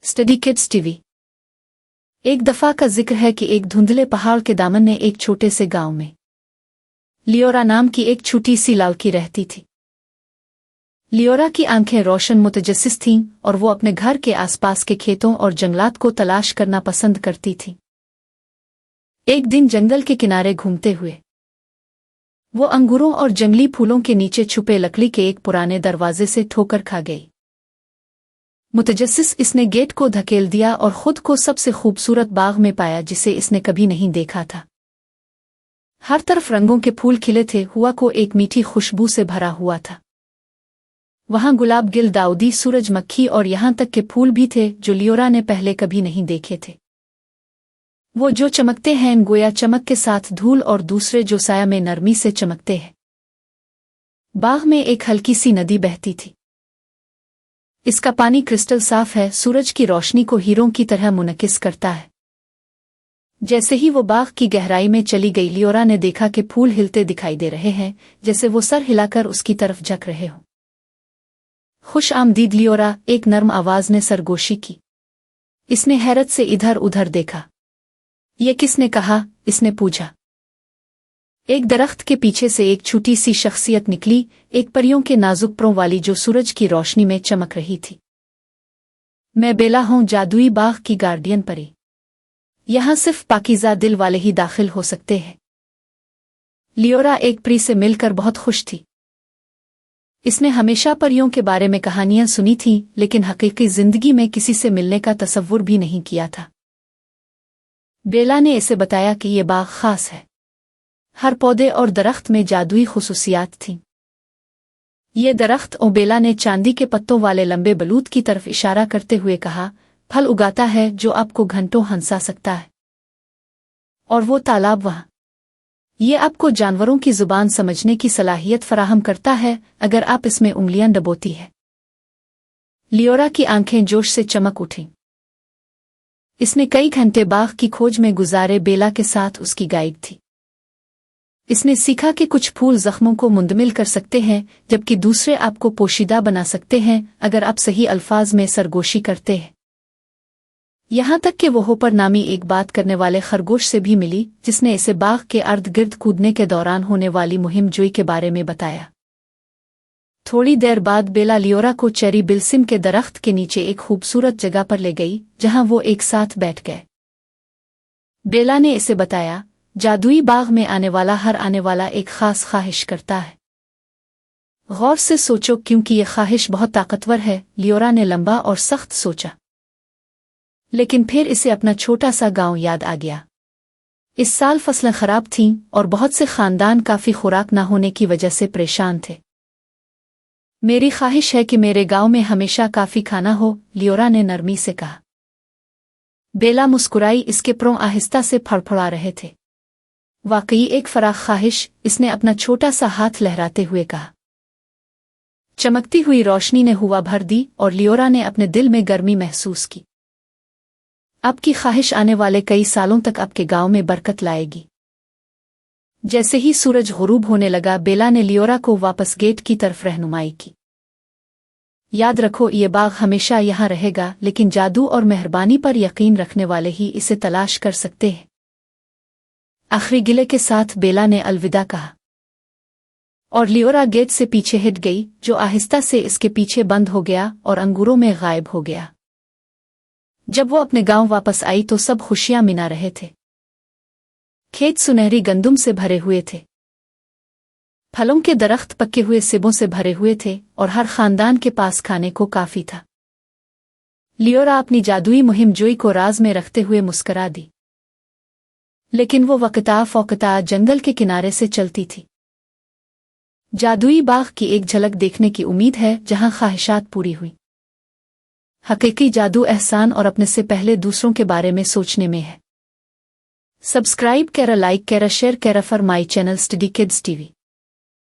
Study kids TV. एक दफा का जिक्र है कि एक धुंधले पहाड़ के दामन में एक छोटे से गांव में लियोरा नाम की एक छोटी सी लड़की रहती थी। लियोरा की आंखें रोशन मुतजस्सिस थीं और वो अपने घर के आसपास के खेतों और जंगलात को तलाश करना पसंद करती थी। एक दिन जंगल के किनारे घूमते हुए वो अंगूरों और जंगली फूलों के नीचे छुपे लकड़ी के एक पुराने दरवाजे से ठोकर खा गई। मुतजस्सिस इसने गेट को धकेल दिया और खुद को सबसे खूबसूरत बाग में पाया जिसे इसने कभी नहीं देखा था। हर तरफ रंगों के फूल खिले थे, हुआ को एक मीठी खुशबू से भरा हुआ था। वहां गुलाब, गिल, दाऊदी, सूरजमुखी और यहां तक के फूल भी थे जो लियोरा ने पहले कभी नहीं देखे थे। वो जो चमकते हैं गोया चमक के साथ धूल और दूसरे जो साया में नरमी से चमकते हैं। बाग में एक हल्की सी नदी बहती थी। इसका पानी क्रिस्टल साफ है, सूरज की रोशनी को हीरों की तरह मुनकिस करता है। जैसे ही वो बाग की गहराई में चली गई, लियोरा ने देखा कि फूल हिलते दिखाई दे रहे हैं, जैसे वो सर हिलाकर उसकी तरफ झक रहे हों। खुश आमदीद लियोरा, एक नर्म आवाज ने सरगोशी की। इसने हैरत से इधर उधर देखा। ये किसने कहा? इसने पूछा। एक दरख्त के पीछे से एक छोटी सी शख्सियत निकली, एक परियों के नाजुक परों वाली जो सूरज की रोशनी में चमक रही थी। मैं बेला हूं, जादुई बाग की गार्डियन परी। यहां सिर्फ पाकीज़ा दिल वाले ही दाखिल हो सकते हैं। लियोरा एक परी से मिलकर बहुत खुश थी। इसने हमेशा परियों के बारे में कहानियां सुनी थीं, लेकिन हकीकी जिंदगी में किसी से मिलने का तसव्वुर भी नहीं किया था। बेला ने इसे बताया कि ये बाग खास है। हर पौधे और दरख्त में जादुई खुसूसियात थीं। ये दरख्त, और बेला ने चांदी के पत्तों वाले लंबे बलूत की तरफ इशारा करते हुए कहा, फल उगाता है जो आपको घंटों हंसा सकता है। और वो तालाब वहाँ, ये आपको जानवरों की जुबान समझने की सलाहियत फराहम करता है अगर आप इसमें उंगलियां डबोती है। लियोरा की आंखें जोश से चमक उठीं। इसने कई घंटे बाग की खोज में गुजारे। बेला के साथ उसकी गाइड थी। इसने सीखा कि कुछ फूल जख्मों को मुंदमिल कर सकते हैं, जबकि दूसरे आपको पोशीदा बना सकते हैं अगर आप सही अल्फाज में सरगोशी करते हैं। यहां तक कि वो होपर नामी एक बात करने वाले खरगोश से भी मिली, जिसने इसे बाग के अर्द गिर्द कूदने के दौरान होने वाली मुहिम जोई के बारे में बताया। थोड़ी देर बाद बेला लियोरा को चेरी बिल्सिम के दरख्त के नीचे एक खूबसूरत जगह पर ले गई, जहां वो एक साथ बैठ गए। बेला ने इसे बताया, जादुई बाग में आने वाला एक खास ख्वाहिश करता है। गौर से सोचो, क्योंकि ये ख्वाहिश बहुत ताकतवर है। लियोरा ने लंबा और सख्त सोचा, लेकिन फिर इसे अपना छोटा सा गांव याद आ गया। इस साल फसलें खराब थीं और बहुत से खानदान काफी खुराक न होने की वजह से परेशान थे। मेरी ख्वाहिश है कि मेरे गांव में हमेशा काफी खाना हो, लियोरा ने नरमी से कहा। बेला मुस्कुराई। इसके प्रों आहिस्ता से फड़फड़ा रहे थे। वाकई एक फराख ख्वाहिश, इसने अपना छोटा सा हाथ लहराते हुए कहा। चमकती हुई रोशनी ने हुआ भर दी और लियोरा ने अपने दिल में गर्मी महसूस की। आपकी ख्वाहिश आने वाले कई सालों तक आपके गांव में बरकत लाएगी। जैसे ही सूरज गुरूब होने लगा, बेला ने लियोरा को वापस गेट की तरफ रहनुमाई की। याद रखो, ये बाग हमेशा यहाँ रहेगा, लेकिन जादू और मेहरबानी पर यकीन रखने वाले ही इसे तलाश कर सकते हैं। आखिरी गिले के साथ बेला ने अलविदा कहा और लियोरा गेट से पीछे हट गई, जो आहिस्ता से इसके पीछे बंद हो गया और अंगूरों में गायब हो गया। जब वो अपने गांव वापस आई तो सब खुशियां मिना रहे थे। खेत सुनहरी गंदुम से भरे हुए थे। फलों के दरख्त पके हुए सेबों से भरे हुए थे और हर खानदान के पास खाने को काफी था। लियोरा अपनी जादुई मुहिम जोई को राज में रखते हुए मुस्करा दी, लेकिन वो वक्ता जंगल के किनारे से चलती थी। जादुई बाग की एक झलक देखने की उम्मीद है, जहां ख्वाहिशात पूरी हुई। हकीकी जादू एहसान और अपने से पहले दूसरों के बारे में सोचने में है। सब्सक्राइब करा, लाइक करा, शेयर करा for my channel study kids TV.